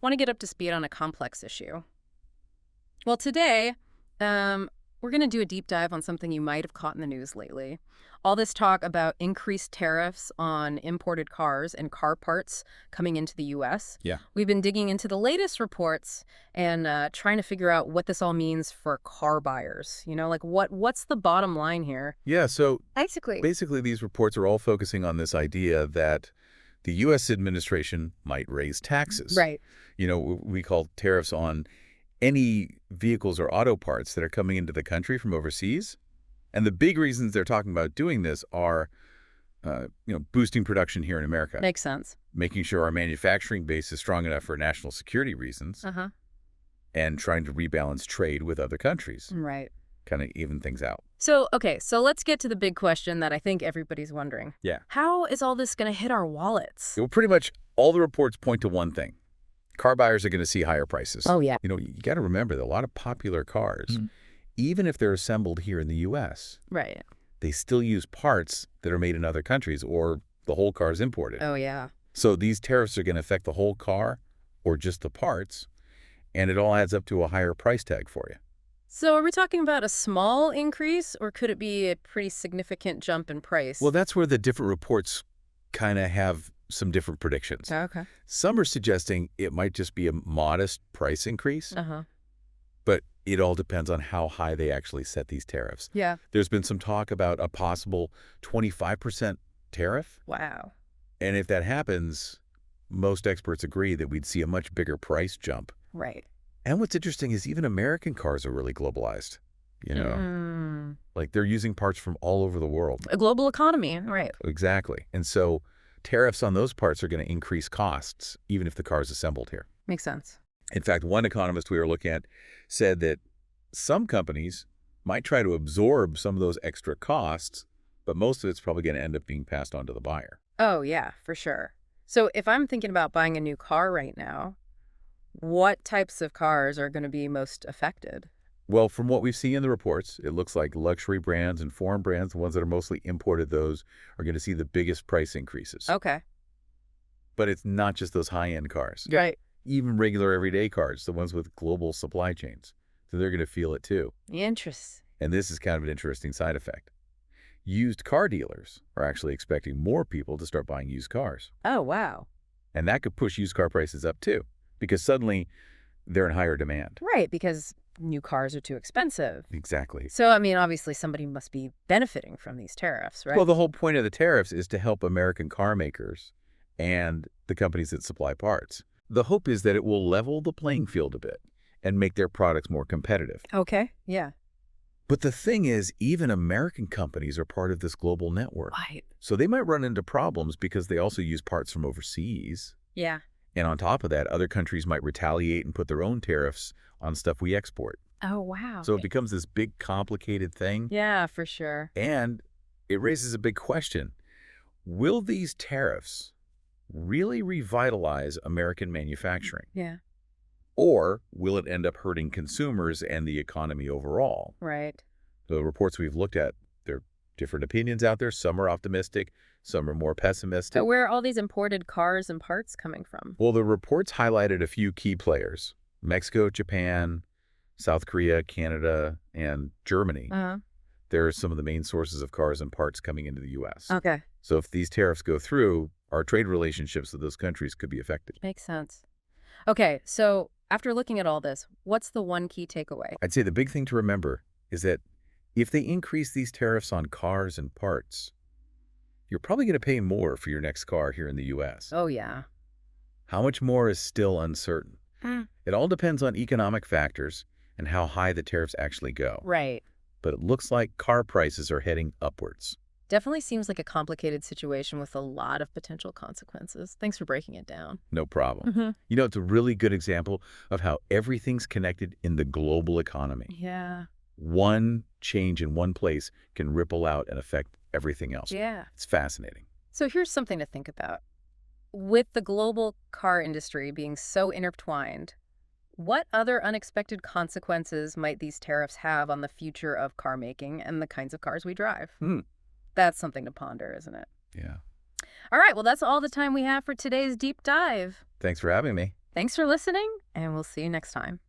Want to get up to speed on a complex issue. Well, today, we're going to do a deep dive on something you might have caught in the news lately. All this talk about increased tariffs on imported cars and car parts coming into the U.S. Yeah. We've been digging into the latest reports and trying to figure out what this all means for car buyers. Like what's the bottom line here? Yeah, so Basically, these reports are all focusing on this idea that the U.S. administration might raise taxes. right. We call tariffs on any vehicles or auto parts that are coming into the country from overseas. And the big reasons they're talking about doing this are, boosting production here in America, Makes sense. making sure our manufacturing base is strong enough for national security reasons, Uh-huh. and trying to rebalance trade with other countries, Right. kind of even things out. So let's get to the big question that I think everybody's wondering. Yeah. How is all this going to hit our wallets? Well, pretty much all the reports point to one thing. Car buyers are going to see higher prices. Oh, yeah. You got to remember that a lot of popular cars, even if they're assembled here in the U.S., Right. they still use parts that are made in other countries, or the whole car is imported. Oh, yeah. So these tariffs are going to affect the whole car or just the parts, and it all adds up to a higher price tag for you. So are we talking about a small increase, or could it be a pretty significant jump in price? Well, that's where the different reports kind of have some different predictions. Okay. Some are suggesting it might just be a modest price increase, Uh-huh. but it all depends on how high they actually set these tariffs. Yeah. There's been some talk about a possible 25% tariff, Wow. and if that happens, most experts agree that we'd see a much bigger price jump. Right. And what's interesting is even American cars are really globalized. Like they're using parts from all over the world. A global economy, right. Exactly. And so tariffs on those parts are going to increase costs, even if the car is assembled here. Makes sense. In fact, one economist we were looking at said that some companies might try to absorb some of those extra costs, but most of it's probably going to end up being passed on to the buyer. Oh, yeah, for sure. So if I'm thinking about buying a new car right now, what types of cars are going to be most affected? Well, from what we've seen in the reports, it looks like luxury brands and foreign brands, the ones that are mostly imported, those are going to see the biggest price increases. Okay. But it's not just those high-end cars. Right. Even regular everyday cars, the ones with global supply chains. So they're going to feel it too. Interest. And this is kind of an interesting side effect. Used car dealers are actually expecting more people to start buying used cars. Oh, wow. And that could push used car prices up too, because suddenly they're in higher demand. Right, because new cars are too expensive. Exactly. So, obviously somebody must be benefiting from these tariffs, right? Well, the whole point of the tariffs is to help American car makers and the companies that supply parts. The hope is that it will level the playing field a bit and make their products more competitive. Okay, yeah. But the thing is, even American companies are part of this global network. Right. So they might run into problems because they also use parts from overseas. Yeah. And on top of that, other countries might retaliate and put their own tariffs on stuff we export. Oh, wow. So it becomes this big, complicated thing. Yeah, for sure. And it raises a big question. Will these tariffs really revitalize American manufacturing? Yeah. Or will it end up hurting consumers and the economy overall? Right. The reports we've looked at, there are different opinions out there. Some are optimistic, some are more pessimistic. But where are all these imported cars and parts coming from? Well, the reports highlighted a few key players: Mexico, Japan, South Korea, Canada, and Germany. Uh-huh. They're some of the main sources of cars and parts coming into the U.S. Okay. So if these tariffs go through, our trade relationships with those countries could be affected. Makes sense. Okay, so after looking at all this, what's the one key takeaway? I'd say the big thing to remember is that if they increase these tariffs on cars and parts, you're probably going to pay more for your next car here in the U.S. Oh, yeah. How much more is still uncertain. It all depends on economic factors and how high the tariffs actually go. Right. But it looks like car prices are heading upwards. Definitely seems like a complicated situation with a lot of potential consequences. Thanks for breaking it down. No problem. It's a really good example of how everything's connected in the global economy. Yeah. One change in one place can ripple out and affect everything else. Yeah. It's fascinating. So here's something to think about. With the global car industry being so intertwined, what other unexpected consequences might these tariffs have on the future of car making and the kinds of cars we drive? That's something to ponder, isn't it? Yeah. All right, well, that's all the time we have for today's deep dive. Thanks for having me. Thanks for listening, and we'll see you next time.